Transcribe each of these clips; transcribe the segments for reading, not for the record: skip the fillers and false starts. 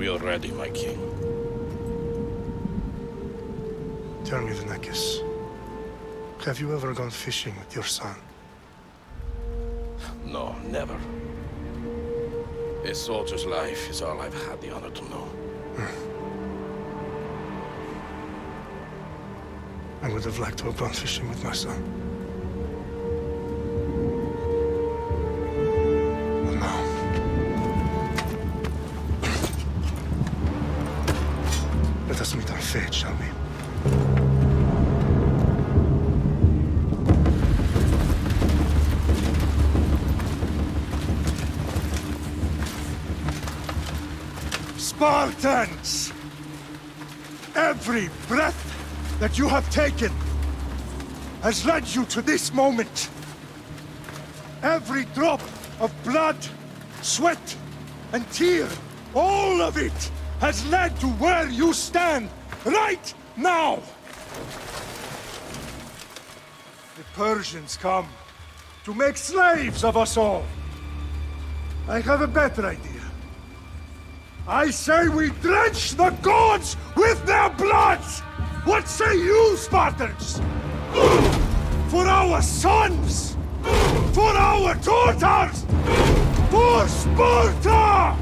We are ready, my king. Tell me, the Nekis. Have you ever gone fishing with your son? No, never. A soldier's life is all I've had the honor to know. I would have liked to have gone fishing with my son. But now... let us meet our fate, shall we? Spartans! Every breath that you have taken has led you to this moment. Every drop of blood, sweat, and tear, all of it has led to where you stand right now. The Persians come to make slaves of us all. I have a better idea. I say we drench the gods with their bloods! What say you, Spartans? For our sons! For our daughters! For Sparta!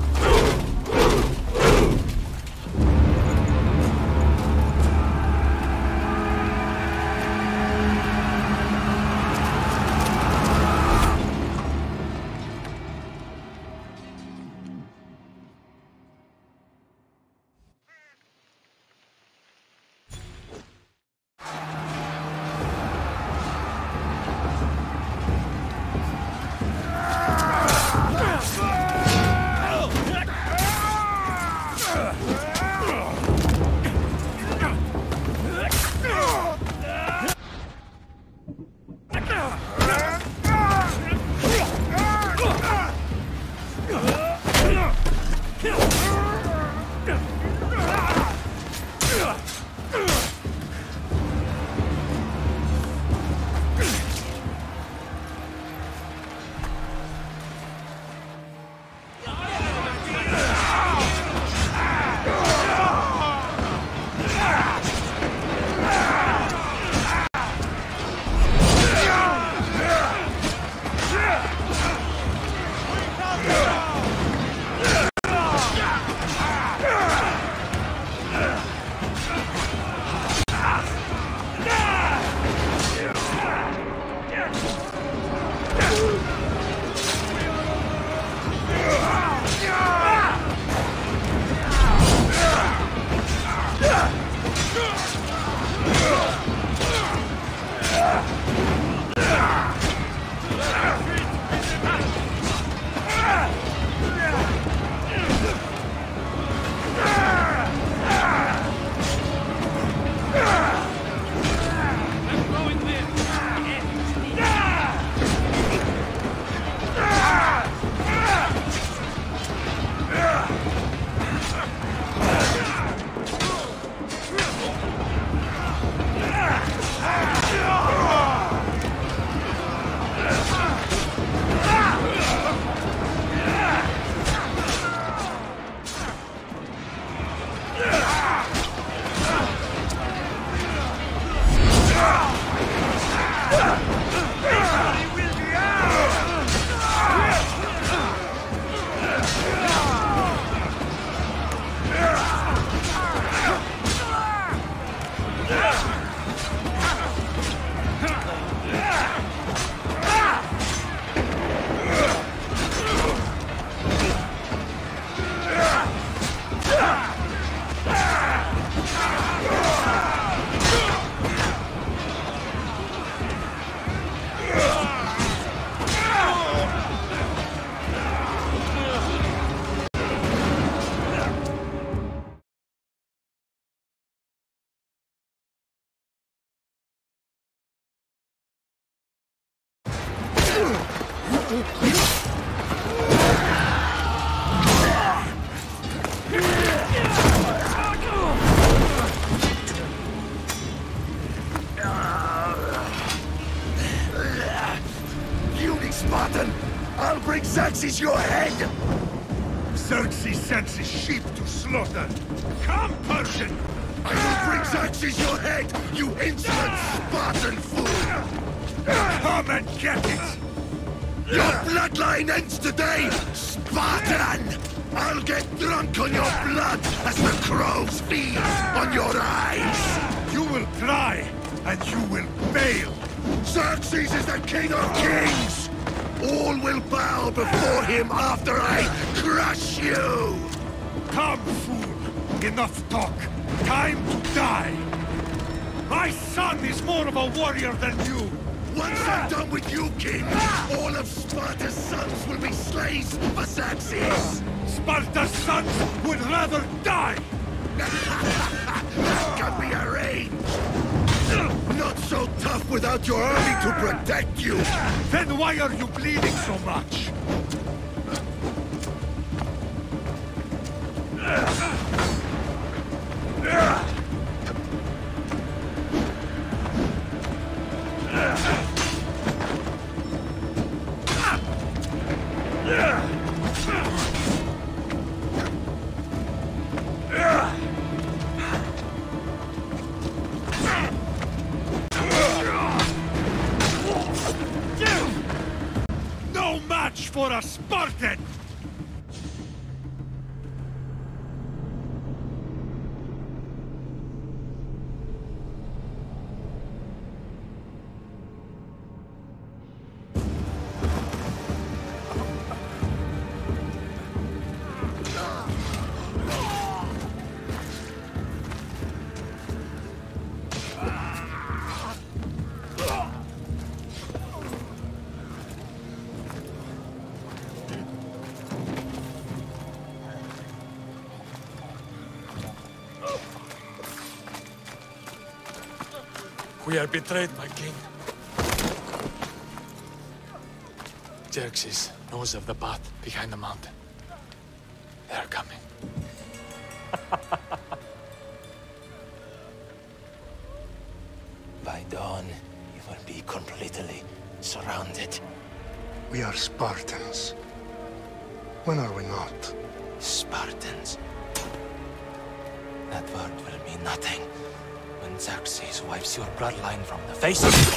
Spartan! I'll bring Xerxes your head! Xerxes sends his sheep to slaughter. Come, Persian! I will bring Xerxes your head, you insolent Spartan fool! Come and get it! Your bloodline ends today, Spartan! I'll get drunk on your blood as the crows feed on your eyes! You will try, and you will fail! Xerxes is the king of kings! All will bow before him after I crush you! Come, fool! Enough talk! Time to die! My son is more of a warrior than you! Once I'm done with you, king, all of Sparta's sons will be slaves for Xerxes! Sparta's sons would rather die! That can be arranged! Not so tough without your army to protect you! Then why are you bleeding so much? No match for a Spartan! We are betrayed, my king. Xerxes knows of the path behind the mountain. They are coming. By dawn, you will be completely surrounded. We are Spartans. When are we not? Spartans. That word will mean nothing when Xerxes wipes your bloodline from the face of you.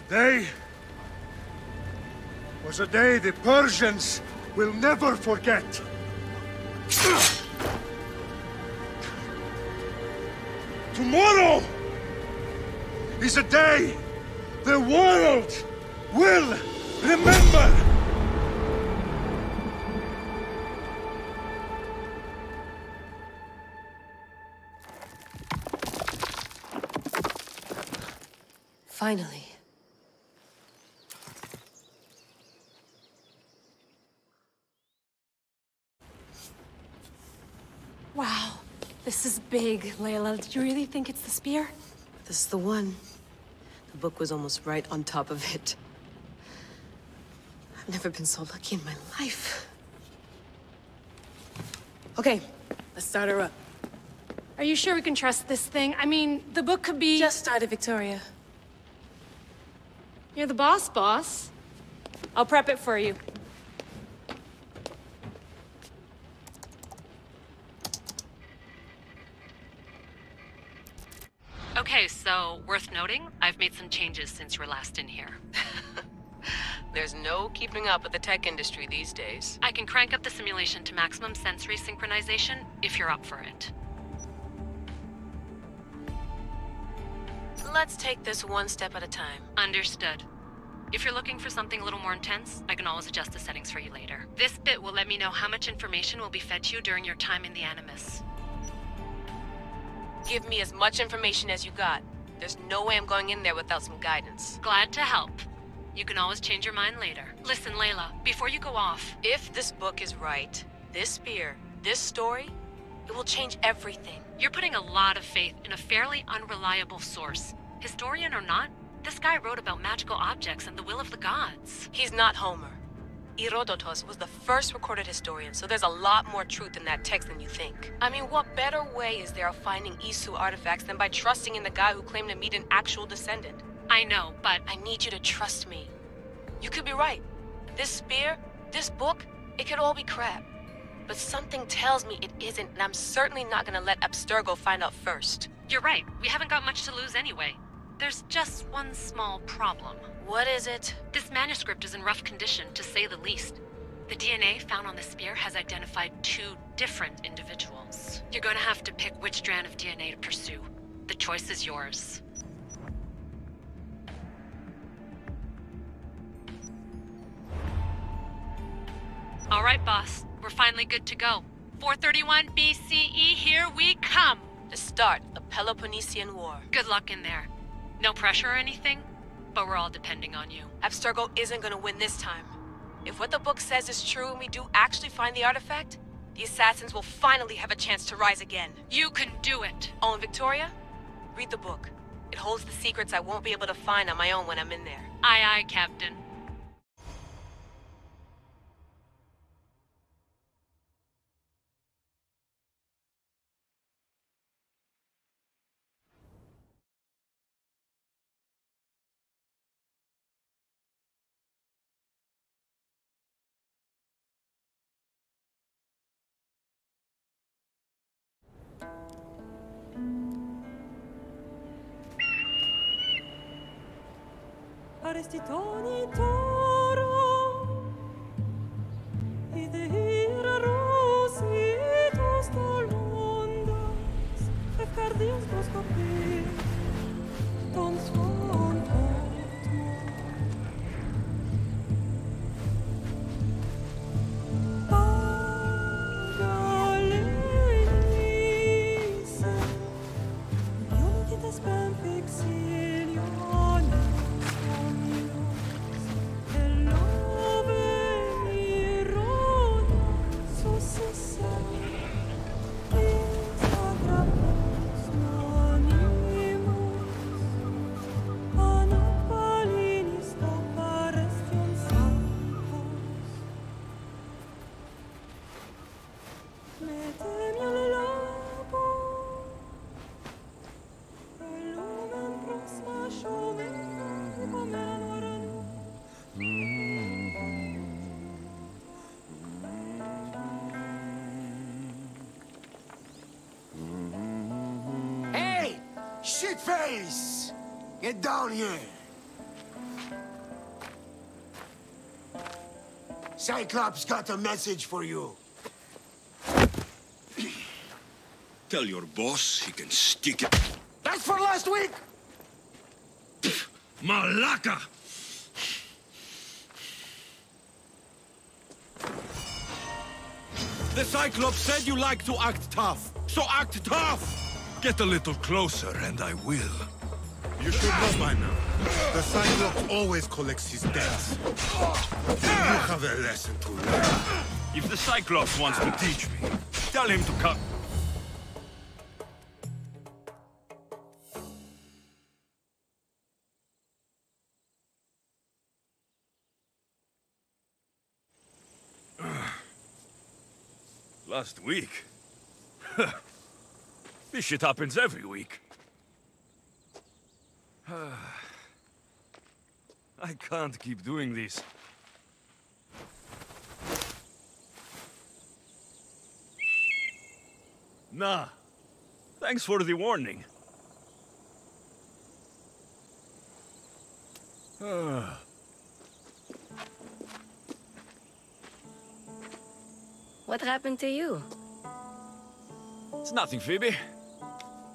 Today was a day the Persians will never forget. Tomorrow is a day the world will remember. Finally. Wow, this is big, Layla. Did you really think it's the spear? This is the one. The book was almost right on top of it. I've never been so lucky in my life. Okay, let's start her up. Are you sure we can trust this thing? I mean, the book could be... Just started, Victoria. You're the boss. I'll prep it for you. Okay, so, worth noting, I've made some changes since you were last in here. There's no keeping up with the tech industry these days. I can crank up the simulation to maximum sensory synchronization, if you're up for it. Let's take this one step at a time. Understood. If you're looking for something a little more intense, I can always adjust the settings for you later. This bit will let me know how much information will be fed to you during your time in the Animus. Give me as much information as you got. There's no way I'm going in there without some guidance. Glad to help. You can always change your mind later. Listen, Layla, before you go off... If this book is right, this spear, this story, it will change everything. You're putting a lot of faith in a fairly unreliable source. Historian or not, this guy wrote about magical objects and the will of the gods. He's not Homer. Herodotus was the first recorded historian, so there's a lot more truth in that text than you think. I mean, what better way is there of finding Isu artifacts than by trusting in the guy who claimed to meet an actual descendant? I know, but... I need you to trust me. You could be right. This spear, this book, it could all be crap. But something tells me it isn't, and I'm certainly not gonna let Abstergo find out first. You're right. We haven't got much to lose anyway. There's just one small problem. What is it? This manuscript is in rough condition, to say the least. The DNA found on the spear has identified 2 different individuals. You're gonna have to pick which strand of DNA to pursue. The choice is yours. All right, boss. We're finally good to go. 431 BCE, here we come! The start of Peloponnesian War. Good luck in there. No pressure or anything, but we're all depending on you. Abstergo isn't gonna win this time. If what the book says is true and we do actually find the artifact, the assassins will finally have a chance to rise again. You can do it! Oh, and Victoria? Read the book. It holds the secrets I won't be able to find on my own when I'm in there. Aye, aye, Captain. Arrestitoni toro, idehira rositos tolondas, efcardios proscopir, ton svon otmo. Pagalese, ionites ben fixiliones. Shitface! Get down here! Cyclops got a message for you. Tell your boss he can stick it. That's for last week! Malaka! The Cyclops said you like to act tough, so act tough! Get a little closer and I will. You should know by now. The Cyclops always collects his debts. You have a lesson to learn. If the Cyclops wants to teach me, tell him to come. Last week? This shit happens every week. I can't keep doing this. Nah. Thanks for the warning. What happened to you? It's nothing, Phoebe.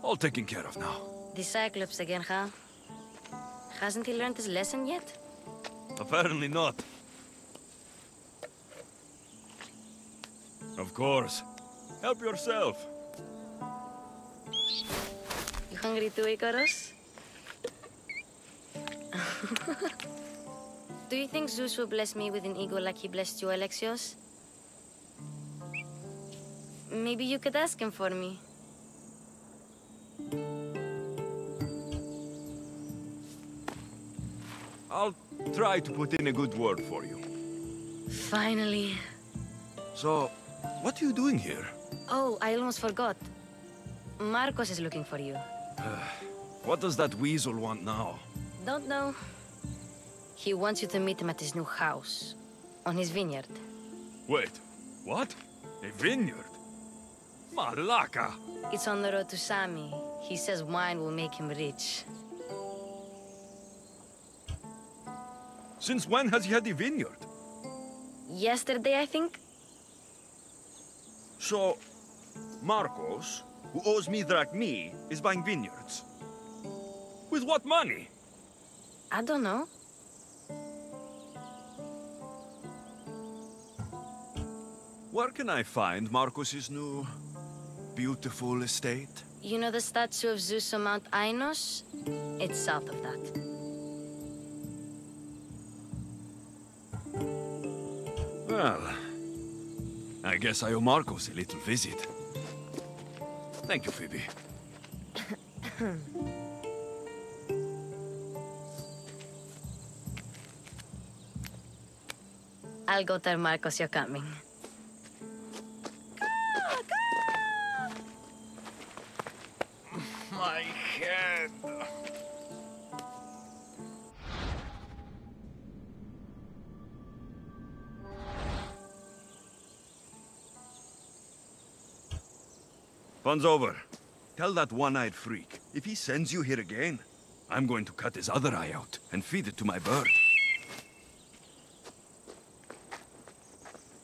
All taken care of now. The Cyclops again, huh? Hasn't he learned his lesson yet? Apparently not. Of course. Help yourself. You hungry too, Icarus? Do you think Zeus will bless me with an ego like he blessed you, Alexios? Maybe you could ask him for me. I'll try to put in a good word for you. Finally. So, what are you doing here? Oh, I almost forgot. Marcos is looking for you. What does that weasel want now? Don't know. He wants you to meet him at his new house, on his vineyard. Wait, what? A vineyard? Malaka! It's on the road to Sami. He says wine will make him rich. Since when has he had a vineyard? Yesterday, I think? So, Marcos, who owes me drachmi, is buying vineyards. With what money? I don't know. Where can I find Marcos's new, beautiful estate? You know the statue of Zeus on Mount Ainos? It's south of that. Well, I guess I owe Marcos a little visit. Thank you, Phoebe. I'll go tell Marcos you're coming. My head. Fun's over. Tell that one-eyed freak, if he sends you here again, I'm going to cut his other eye out and feed it to my bird.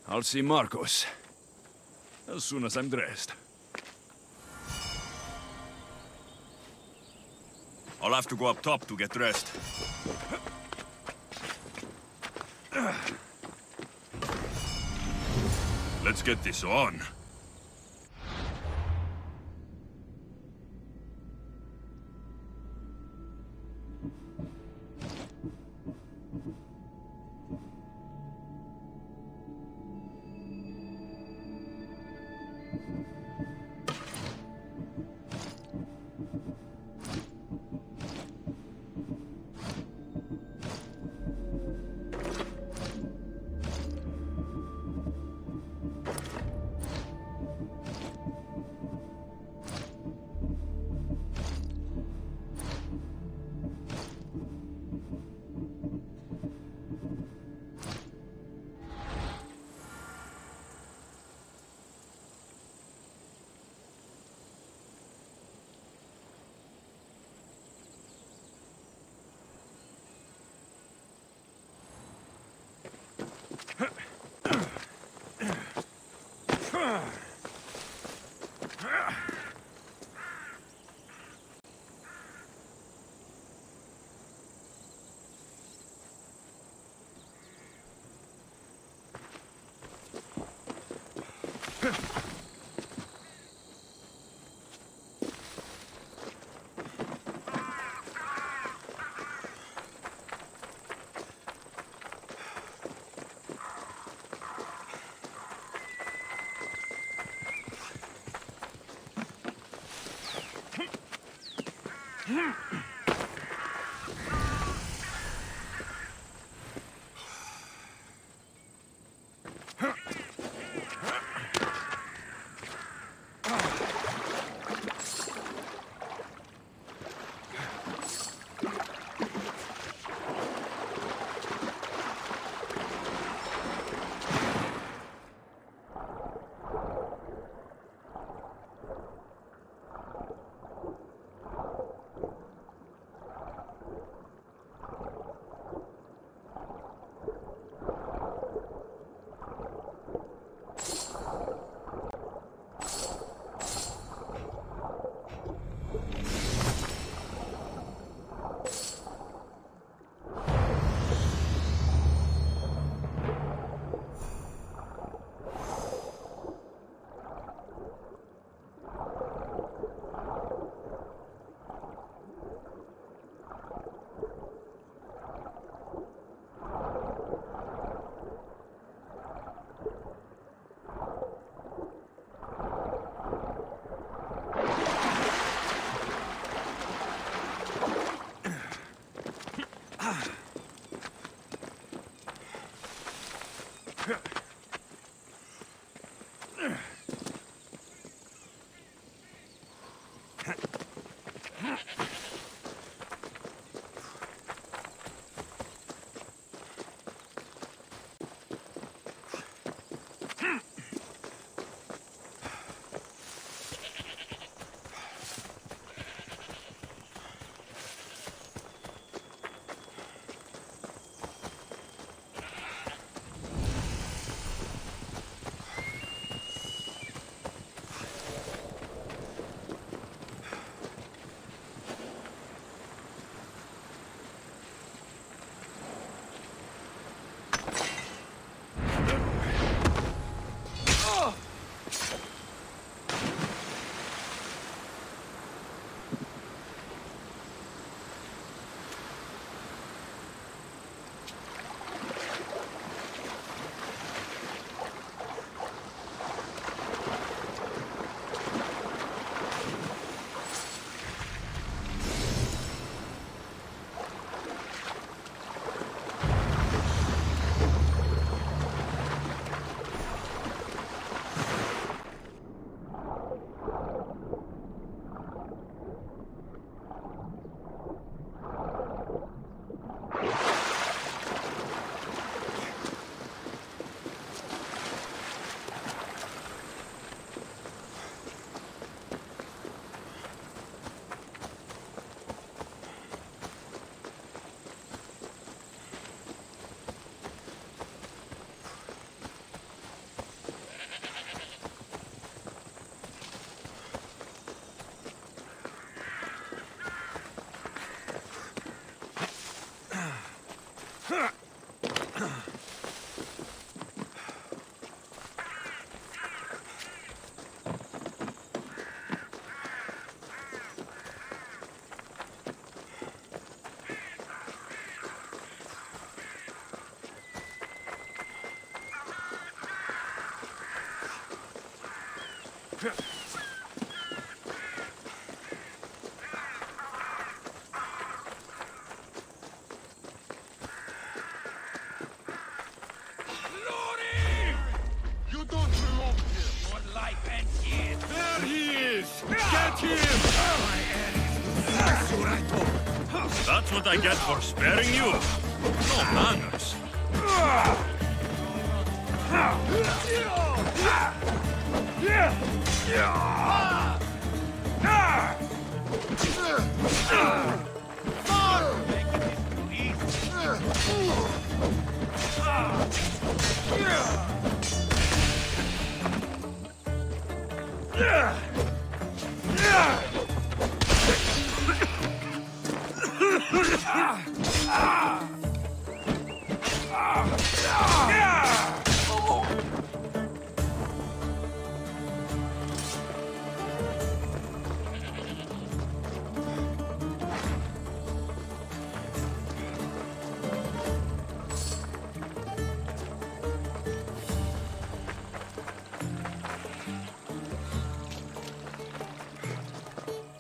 I'll see Marcos as soon as I'm dressed. I'll have to go up top to get dressed. Let's get this on. That's what I get for sparing you. No manners.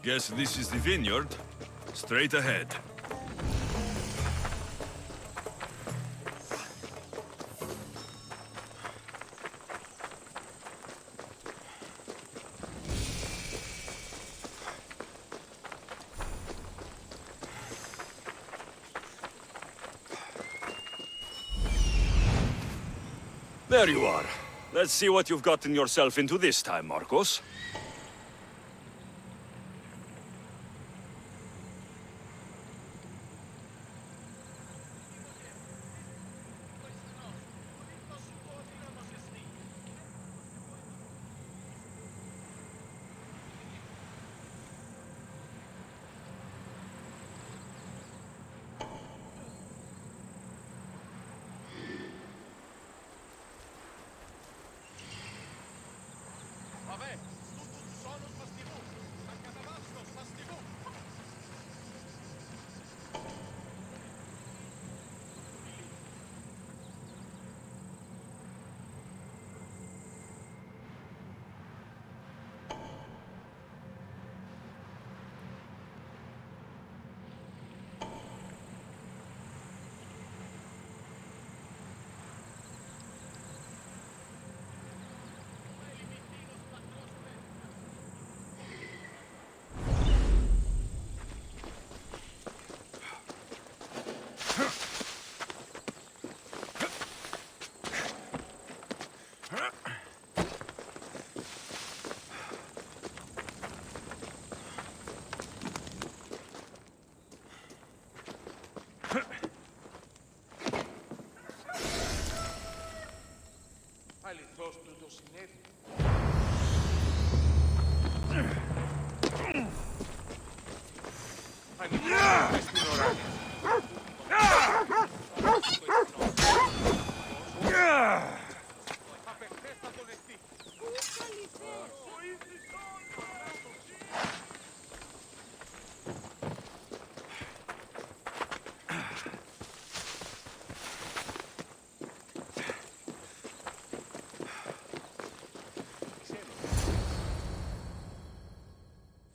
Guess this is the vineyard. Straight ahead. There you are. Let's see what you've gotten yourself into this time, Marcos.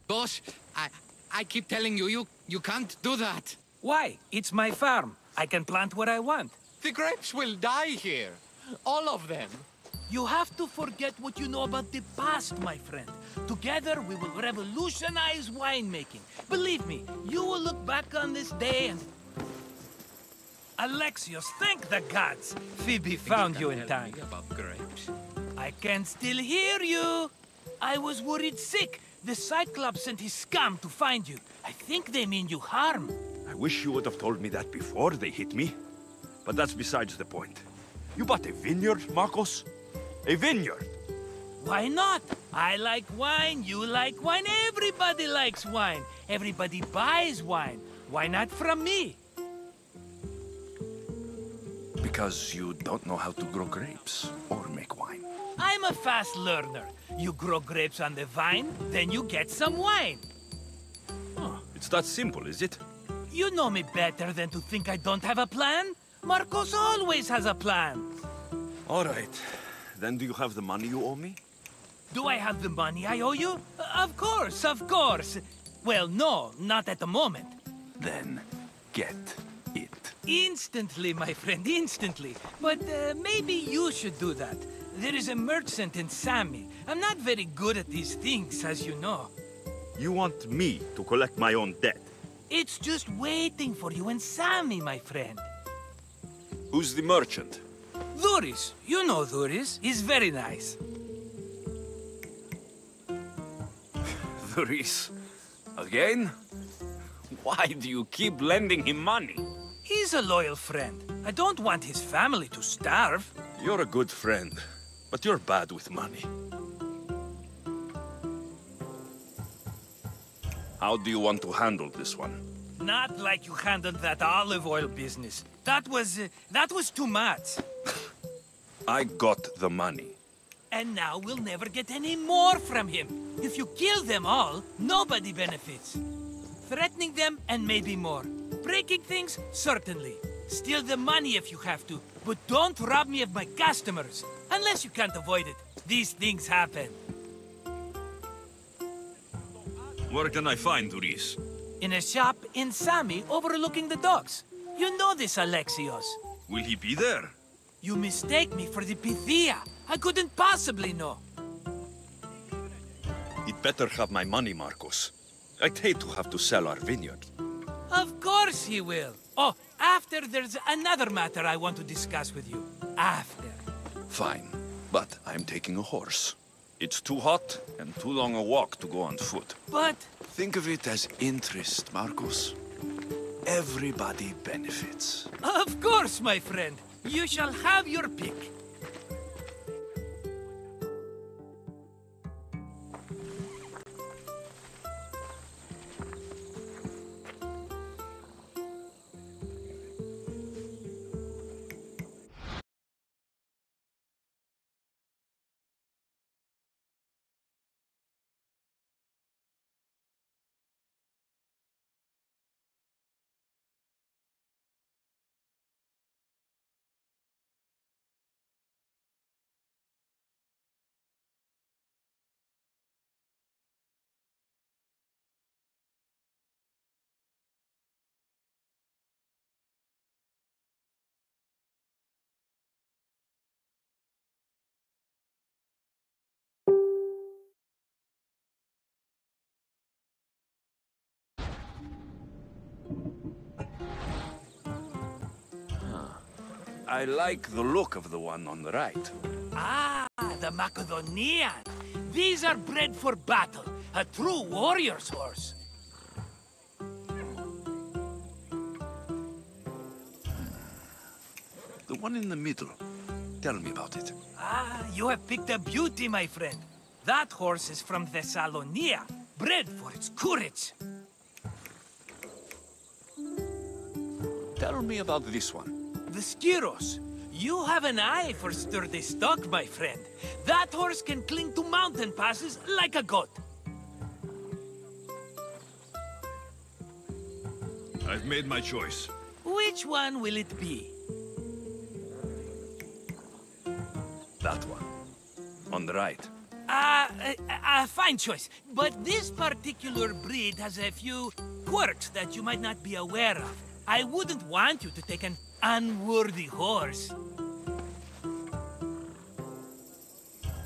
Boss, I keep telling you, you can't do that. Why? It's my farm. I can plant what I want. The grapes will die here. All of them. You have to forget what you know about the past, my friend. Together, we will revolutionize winemaking. Believe me, you will look back on this day and... Alexios, thank the gods! Phoebe found you in time. About grapes. I can still hear you. I was worried sick. The Cyclops sent his scum to find you. I think they mean you harm. I wish you would have told me that before they hit me. But that's besides the point. You bought a vineyard, Marcos? A vineyard? Why not? I like wine, you like wine, everybody likes wine. Everybody buys wine. Why not from me? Because you don't know how to grow grapes or make wine. I'm a fast learner. You grow grapes on the vine, then you get some wine. Oh, it's that simple, is it? You know me better than to think I don't have a plan. Marcos always has a plan. All right. Then do you have the money you owe me? Do I have the money I owe you? Of course, of course. Well, no, not at the moment. Then get it. Instantly, my friend, instantly. But maybe you should do that. There is a merchant in Sami. I'm not very good at these things, as you know. You want me to collect my own debt? It's just waiting for you and Sammy, my friend. Who's the merchant? Duris. You know Duris. He's very nice. Duris? Again? Why do you keep lending him money? He's a loyal friend. I don't want his family to starve. You're a good friend, but you're bad with money. How do you want to handle this one? Not like you handled that olive oil business. That was too much. I got the money. And now we'll never get any more from him. If you kill them all, nobody benefits. Threatening them, and maybe more. Breaking things, certainly. Steal the money if you have to, but don't rob me of my customers. Unless you can't avoid it. These things happen. Where can I find Duris? In a shop in Sami, overlooking the docks. You know this, Alexios. Will he be there? You mistake me for the Pythia. I couldn't possibly know. He'd better have my money, Marcos. I'd hate to have to sell our vineyard. Of course he will. Oh, after there's another matter I want to discuss with you. After. Fine, but I'm taking a horse. It's too hot and too long a walk to go on foot. But... Think of it as interest, Marcos. Everybody benefits. Of course, my friend. You shall have your pick. I like the look of the one on the right. Ah, the Macedonian. These are bred for battle. A true warrior's horse. The one in the middle. Tell me about it. Ah, you have picked a beauty, my friend. That horse is from Thessalonia, bred for its courage. Tell me about this one. The Skyros. You have an eye for sturdy stock, my friend. That horse can cling to mountain passes like a goat. I've made my choice. Which one will it be? That one. On the right. Fine choice. But this particular breed has a few quirks that you might not be aware of. I wouldn't want you to take an unworthy horse.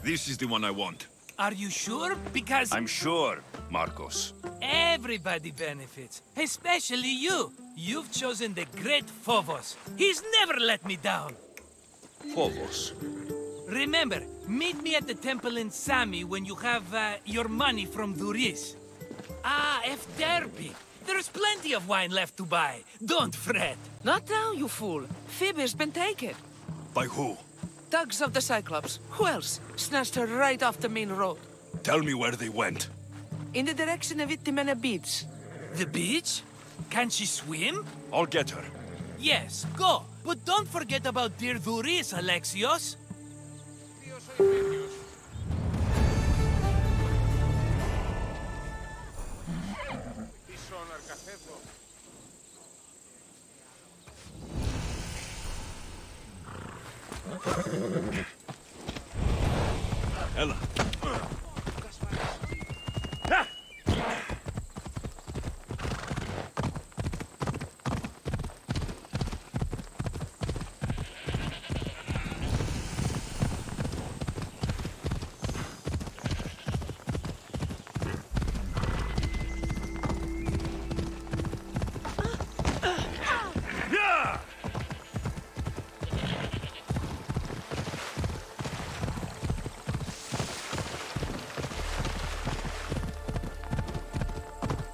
This is the one I want. Are you sure? Because... I'm sure, Marcos. Everybody benefits. Especially you. You've chosen the great Phobos. He's never let me down. Phobos. Remember, meet me at the temple in Sami when you have your money from Duris. Ah, F. Derby. There's plenty of wine left to buy. Don't fret. Not now, you fool. Phoebe's been taken. By who? Thugs of the Cyclops. Who else? Snatched her right off the main road. Tell me where they went. In the direction of Itimena Beach. The beach? Can she swim? I'll get her. Yes, go. But don't forget about dear Duris, Alexios. Ella.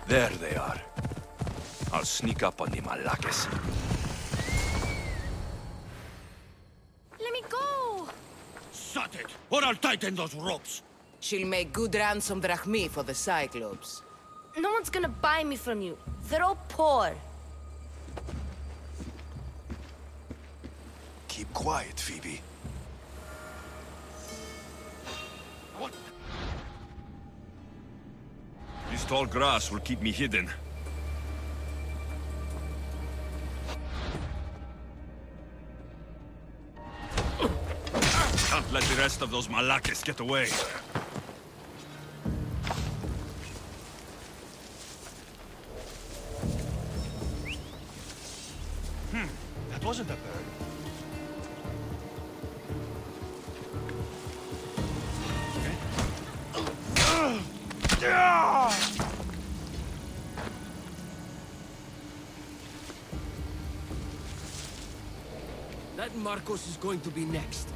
There they are. I'll sneak up on the Malakis. Let me go! Shut it, or I'll tighten those ropes. She'll make good ransom drachmi for the Cyclops. No one's gonna buy me from you. They're all poor. Keep quiet, Phoebe. What? This tall grass will keep me hidden. Can't let the rest of those Malakis get away. That wasn't a bird. That Marcos is going to be next.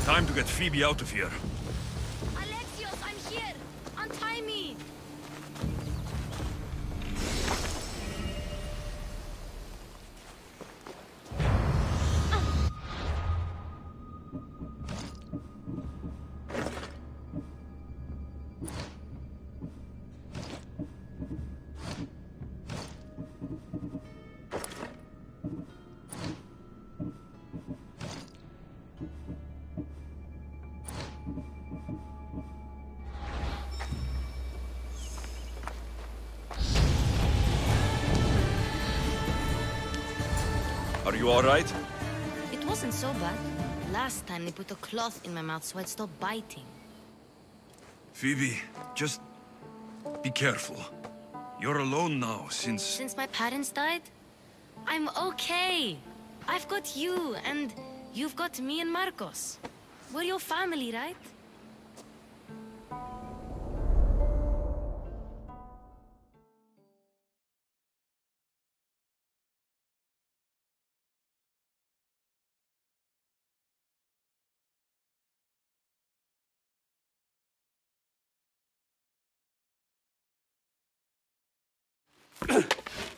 Time to get Phoebe out of here. Alexios, I'm here! Untie me! Are you all right? It wasn't so bad. Last time they put a cloth in my mouth so I'd stop biting. Phoebe, just be careful. You're alone now since... Since my parents died? I'm okay. I've got you, and you've got me and Marcos. We're your family, right?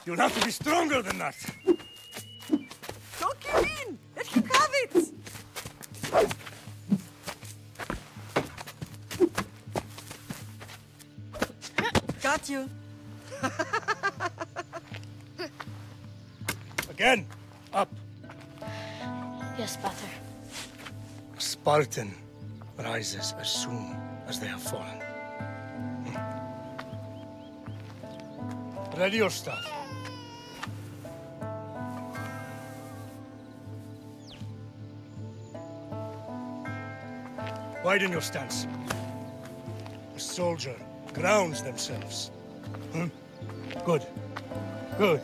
You'll have to be stronger than that. Don't give in! Let him have it! Got you. Again, up. Yes, Pater. Spartan rises as soon as they have fallen. Ready your staff. Widen your stance. A soldier grounds themselves. Good. Good.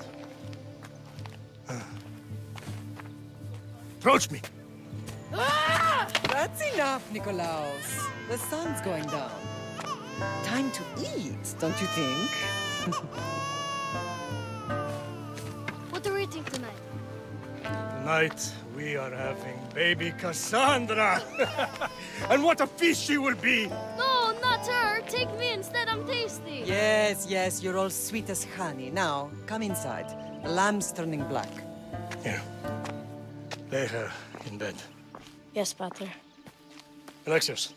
Approach me. That's enough, Nikolaos. The sun's going down. Time to eat, don't you think? What are we eating tonight? Tonight, we are having baby Cassandra. And what a feast she will be! No, not her! Take me instead, I'm tasty! Yes, yes, you're all sweet as honey. Now, come inside. The lamb's turning black. Here. Lay her in bed. Yes, Pater. Alexios.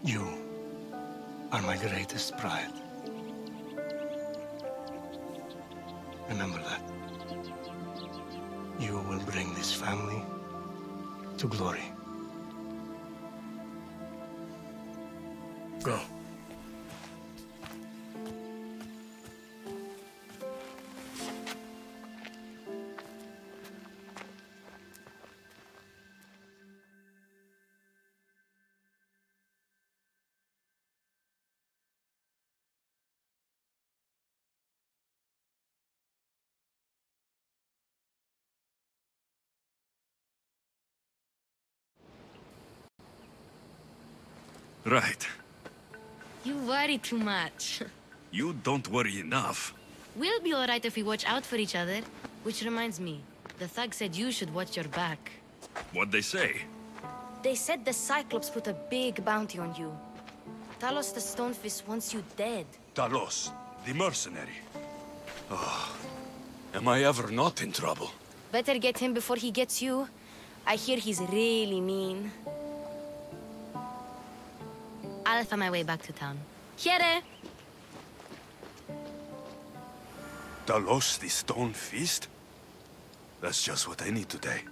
You are my greatest pride. Remember that. You will bring this family to glory. Go. Right. You worry too much. You don't worry enough. We'll be alright if we watch out for each other. Which reminds me, the thug said you should watch your back. What'd they say? They said the Cyclops put a big bounty on you. Talos the Stonefist wants you dead. Talos, the mercenary. Oh, am I ever not in trouble? Better get him before he gets you. I hear he's really mean. I'll find my way back to town. Here! Talos, the Stone Fist? That's just what I need today.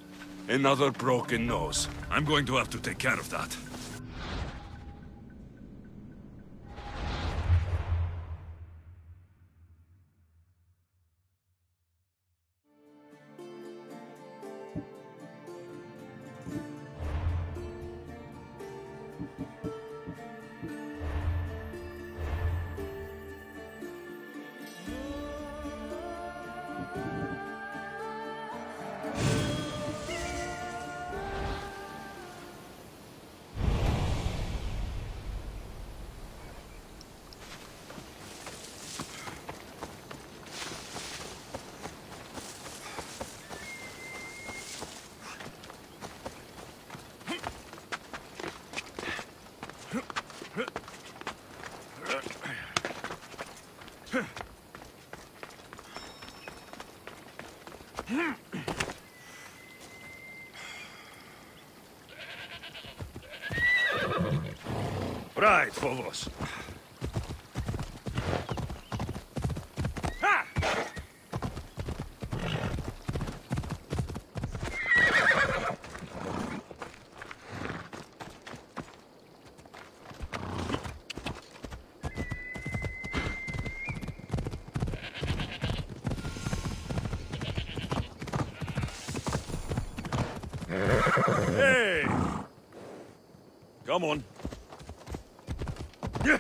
Another broken nose. I'm going to have to take care of that. Right, Phobos. Hey! Come on. Yeah!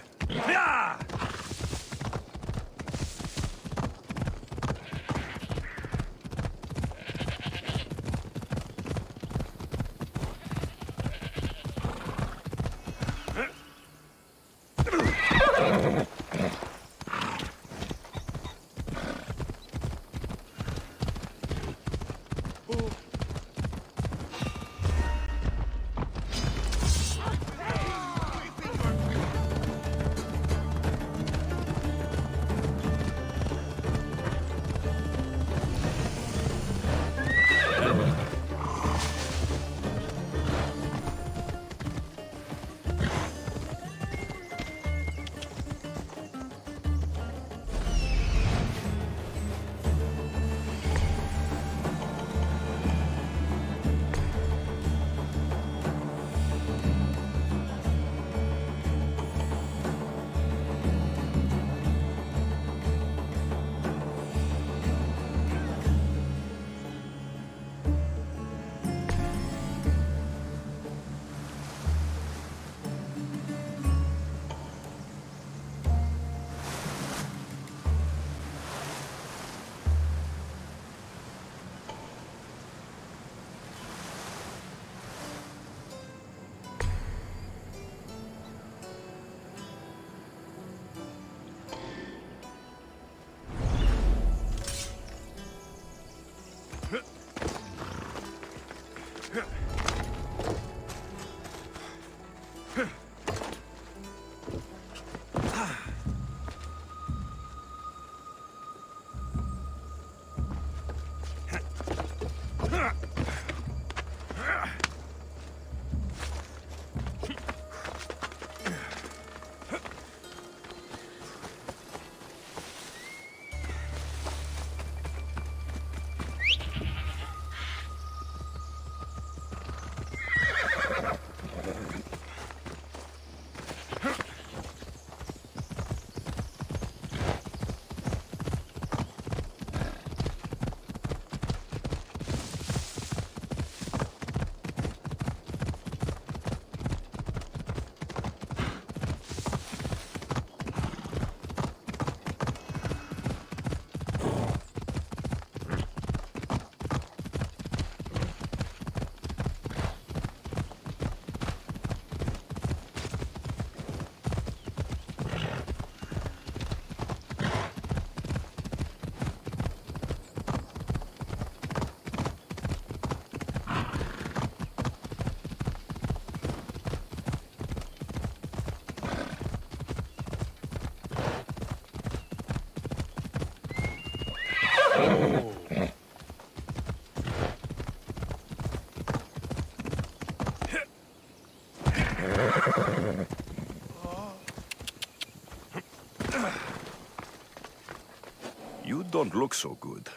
You don't look so good.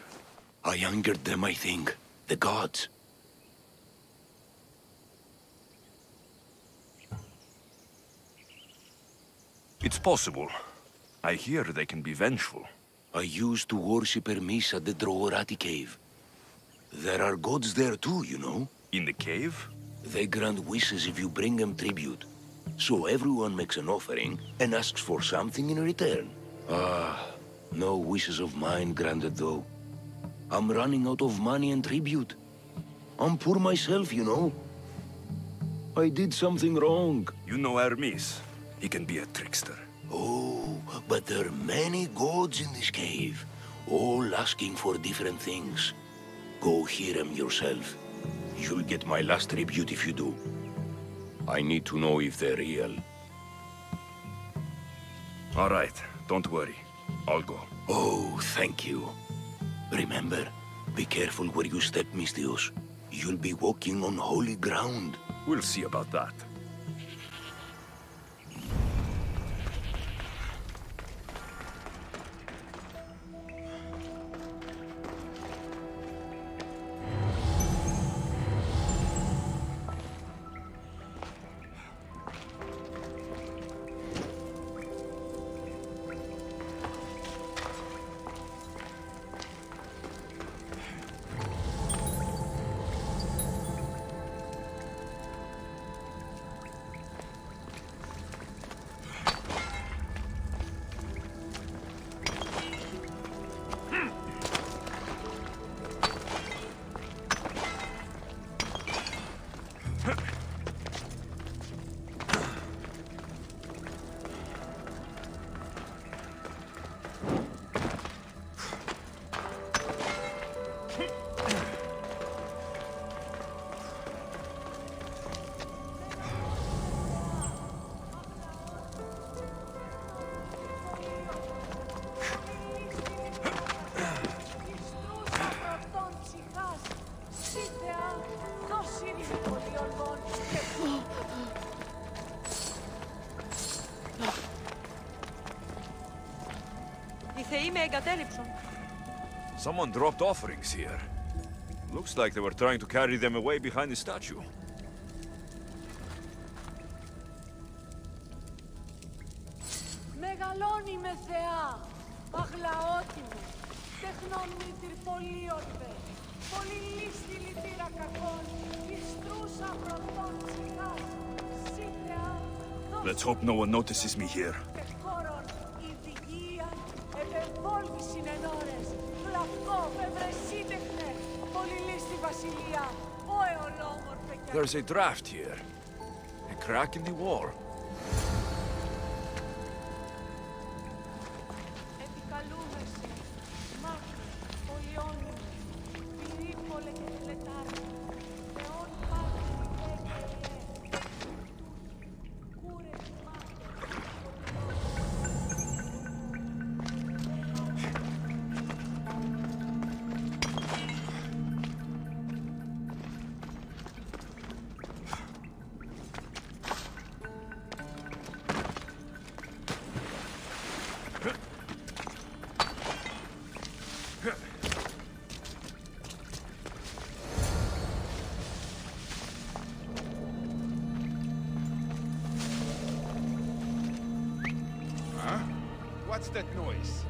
I angered them, I think. The gods. It's possible. I hear they can be vengeful. I used to worship Hermes at the Droorati cave. There are gods there too, you know. In the cave? They grant wishes if you bring them tribute. So everyone makes an offering and asks for something in return. No wishes of mine granted though. I'm running out of money and tribute. I'm poor myself, you know. I did something wrong. You know Hermes. He can be a trickster. Oh, but there are many gods in this cave, all asking for different things. Go hear them yourself. You'll get my last tribute if you do. I need to know if they're real. All right, don't worry. I'll go. Oh, thank you. Remember, be careful where you step, Misthios. You'll be walking on holy ground. We'll see about that. Someone dropped offerings here. Looks like they were trying to carry them away behind the statue. Μεγαλώνει με θεά, αγλαότιμη, τεχνόμνη τυρπολίορδε, πολύ λίστη λυτήρα κακών, ιστρούσα πρωτών ψυχάς, σύντεα, Let's hope no one notices me here. χώρων, ειδικία, επεμβόλβηση ενόρες, γλαυκό, ευρεσίτεχνε, πολύ λίστη βασιλεία, ο εολόμορφε κι There's a draft here. A crack in the wall. επικαλούμεσαι, μάχη, πολιόνιμη, πυρήπολε και φιλετάρι, θεόν πάθη, δέκαιε, κούρες What's that noise?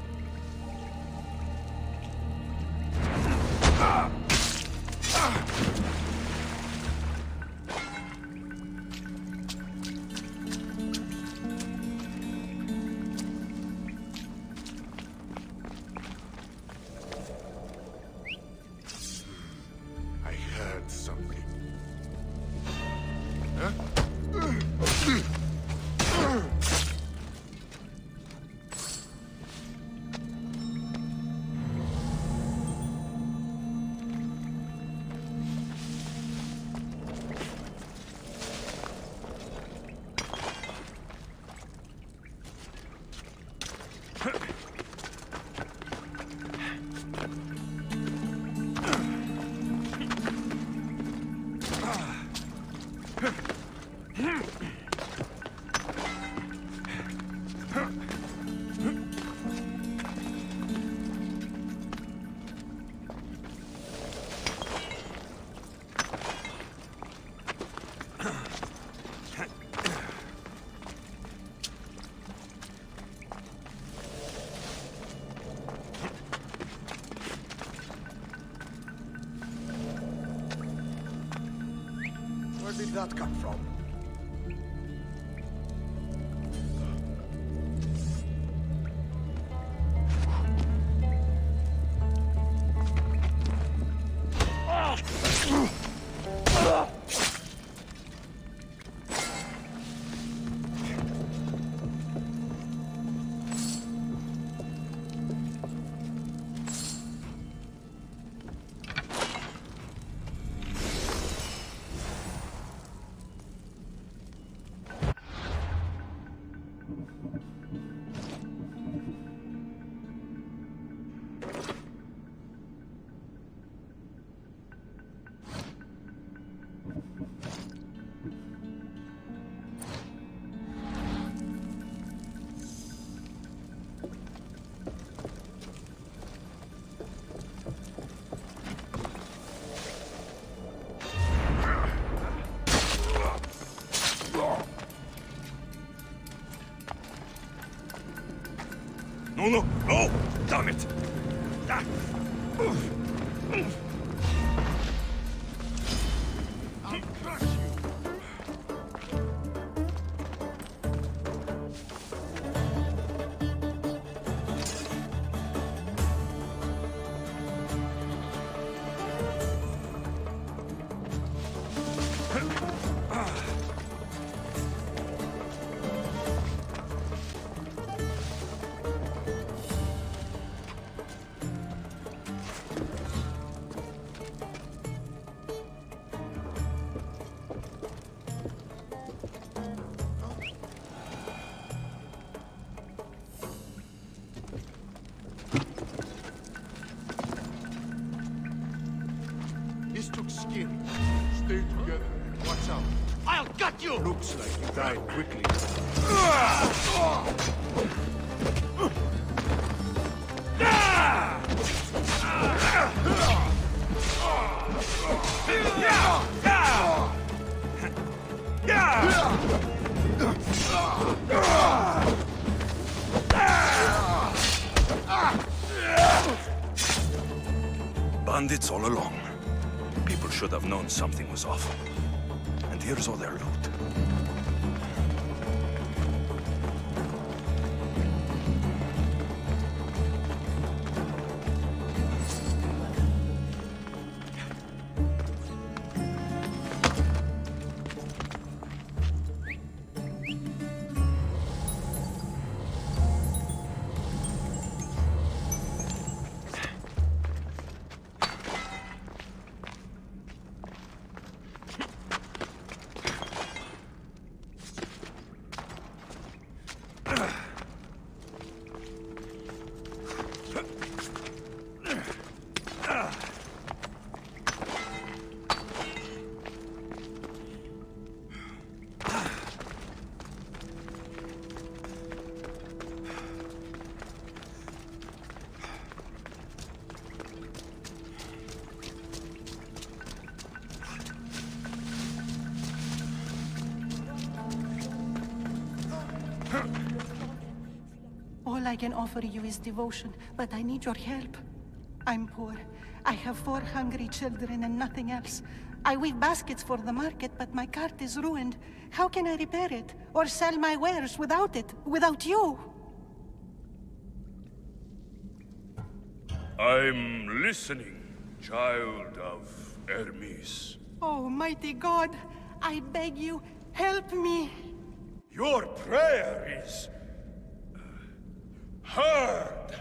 I heard something. Huh? that come from? No, no, no! Damn it! I'll crush you! This took skin. Stay together and watch out. I'll gut you! Looks like you died quickly. Bandits all along. People should have known something was off. And here's all their loot. All I can offer you is devotion, but I need your help. I'm poor. I have 4 hungry children and nothing else. I weave baskets for the market, but my cart is ruined. How can I repair it? Or sell my wares without it? Without you? I'm listening, child of Hermes. Oh, mighty God, I beg you, help me. Your prayer is heard.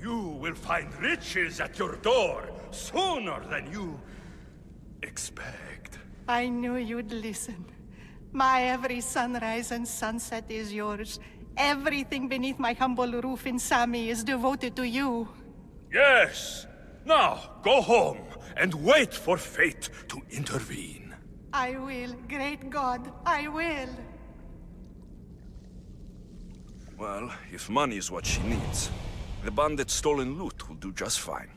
You will find riches at your door sooner than you expect. I knew you'd listen. My every sunrise and sunset is yours. Everything beneath my humble roof in Sami is devoted to you. Yes. Now, go home and wait for fate to intervene. I will, great God, I will. Well, if money is what she needs, the bandit's stolen loot will do just fine.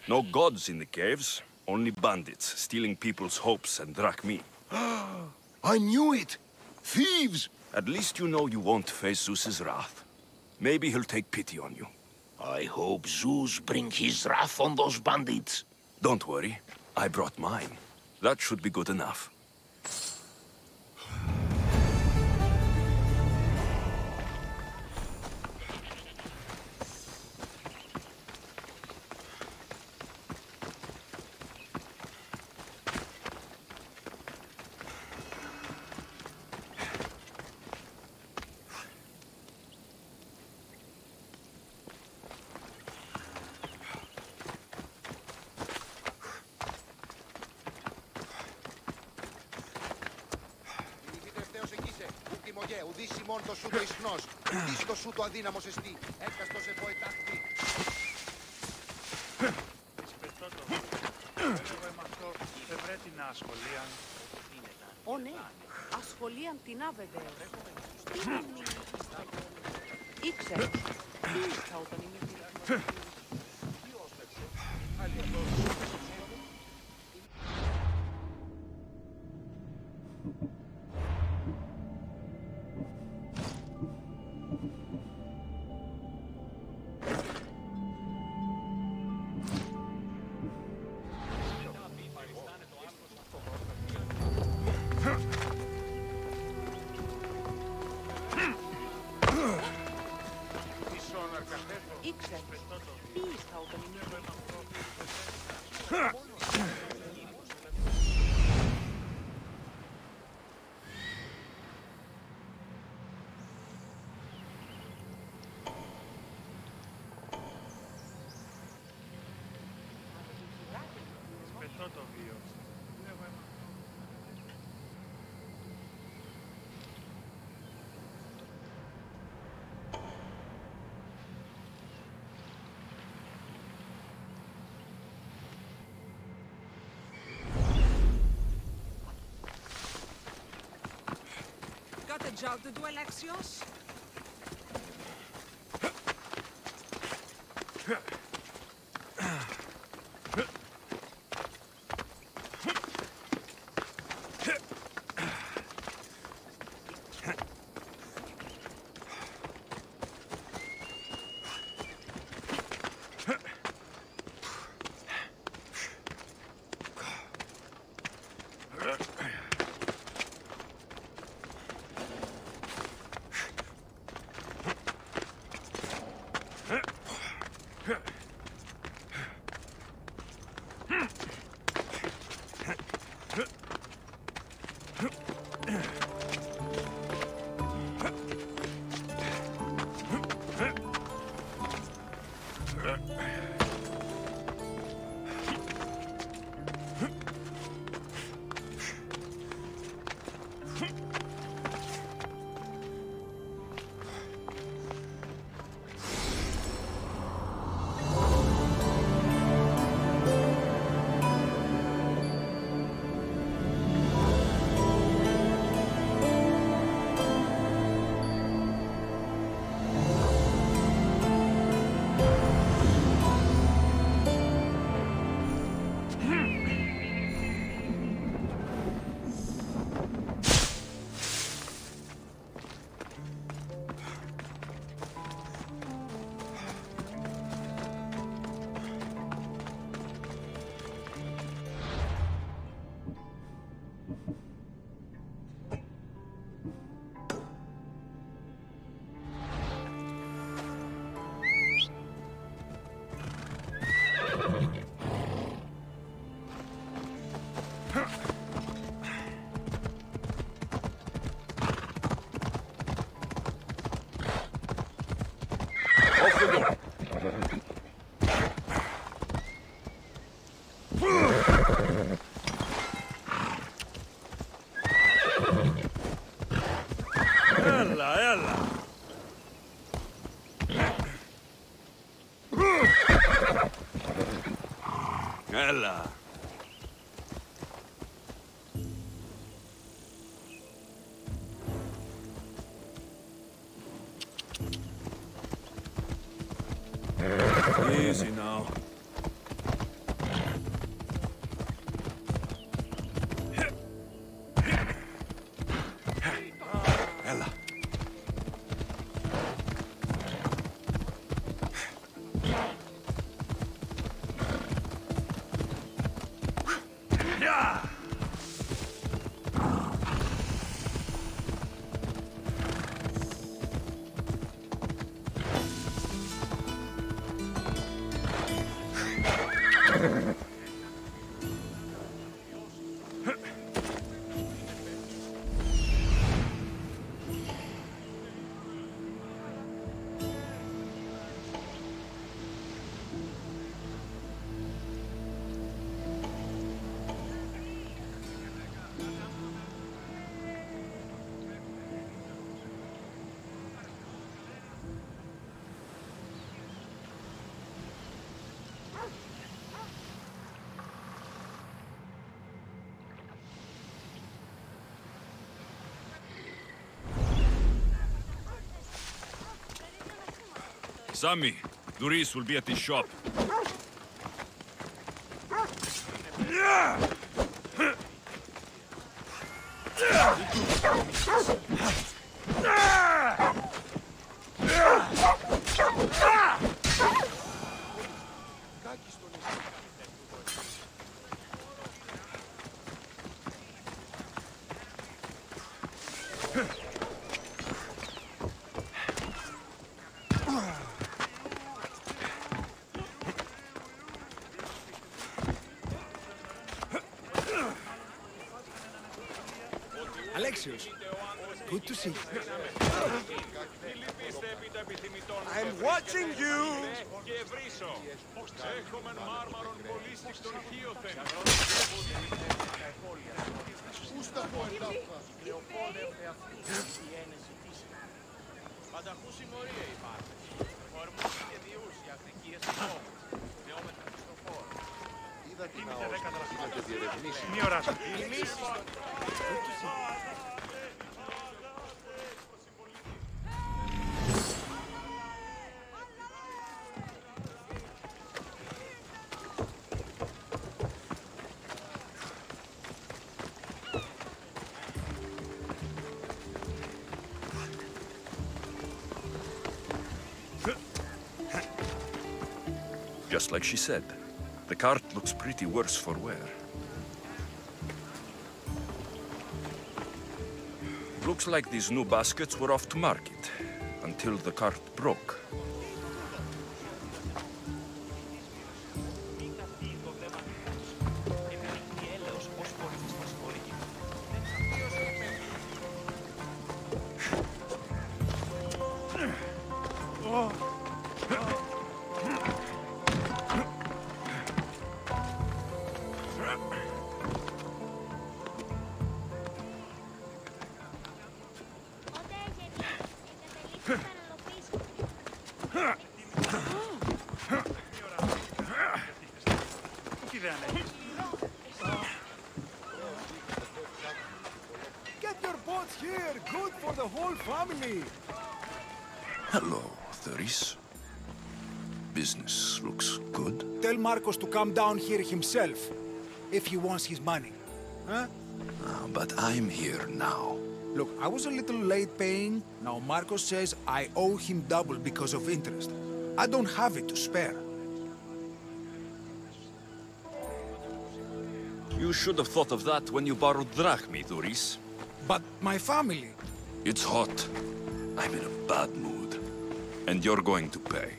No gods in the caves, only bandits stealing people's hopes and drachmi. I knew it! Thieves! At least you know you won't face Zeus's wrath. Maybe he'll take pity on you. I hope Zeus brings his wrath on those bandits. Don't worry, I brought mine. That should be good enough. Ουδήσει μόν το σου το ισχνός, ουδήσει το σου το αδύναμος εστί, έκαστος εποετάχτη. Ω ναι, ασχολίαν την άβεδε. Ήξερες, τι ήρθα όταν είμαι Got a job to do, Alexios? Έλα. Easy now. Sammy, Doris will be at his shop. Alexios, good to see you. I'm watching you! Just like she said, the cart looks pretty worse for wear. Looks like these new baskets were off to market, until the cart broke. Get your boats here, good for the whole family. Hello, Doris. Business looks good. Tell Marcos to come down here himself, if he wants his money. Huh? But I'm here now. Look, I was a little late paying. Now Marcos says I owe him double because of interest. I don't have it to spare. You should have thought of that when you borrowed drachmi, Doris. But my family... It's hot. I'm in a bad mood. And you're going to pay.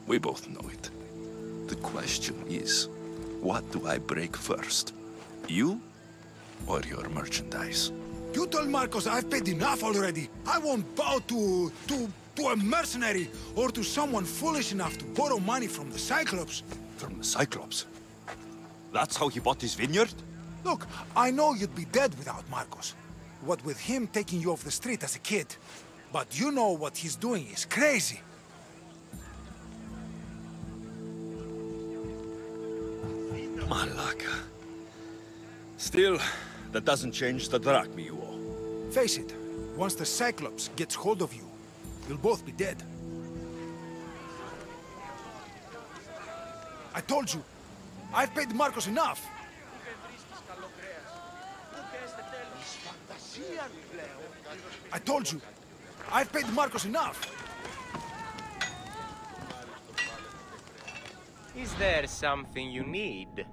We both know it. The question is, what do I break first? You or your merchandise? You told Marcos I've paid enough already. I won't bow to a mercenary or to someone foolish enough to borrow money from the Cyclops. From the Cyclops? That's how he bought his vineyard? Look, I know you'd be dead without Marcos. What with him taking you off the street as a kid. But you know what he's doing is crazy. Malaka. Still, that doesn't change the drachmi you owe. Face it, once the Cyclops gets hold of you, you'll both be dead. I told you, I've paid Marcos enough. I told you, I've paid Marcos enough. Is there something you need?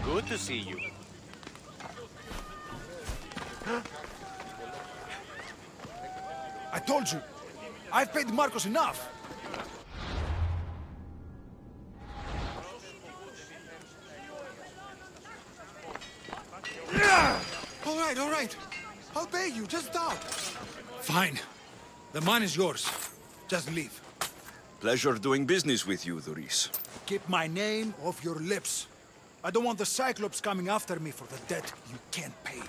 Good to see you. I told you, I've paid Marcos enough. All right. I'll pay you, just stop. Fine. The mine is yours. Just leave. Pleasure doing business with you, Doris. Keep my name off your lips. I don't want the Cyclops coming after me for the debt you can't pay.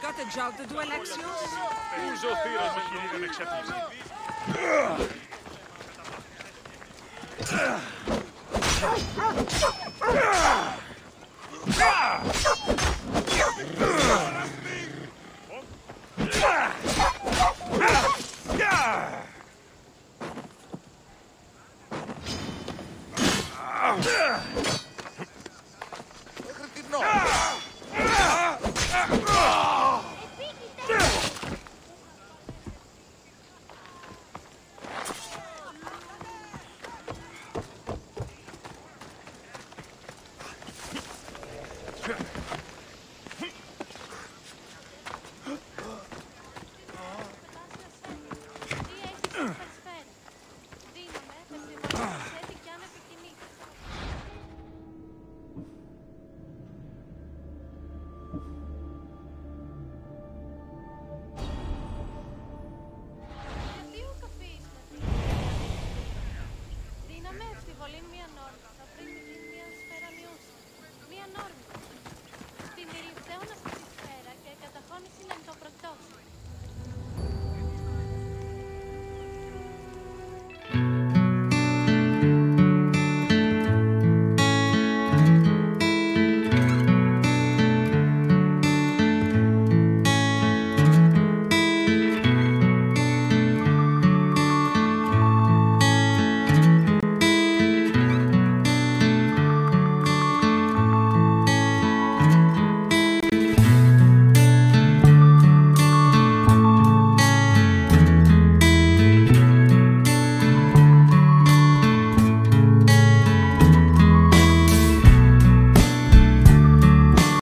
Got a job to do, Alexios?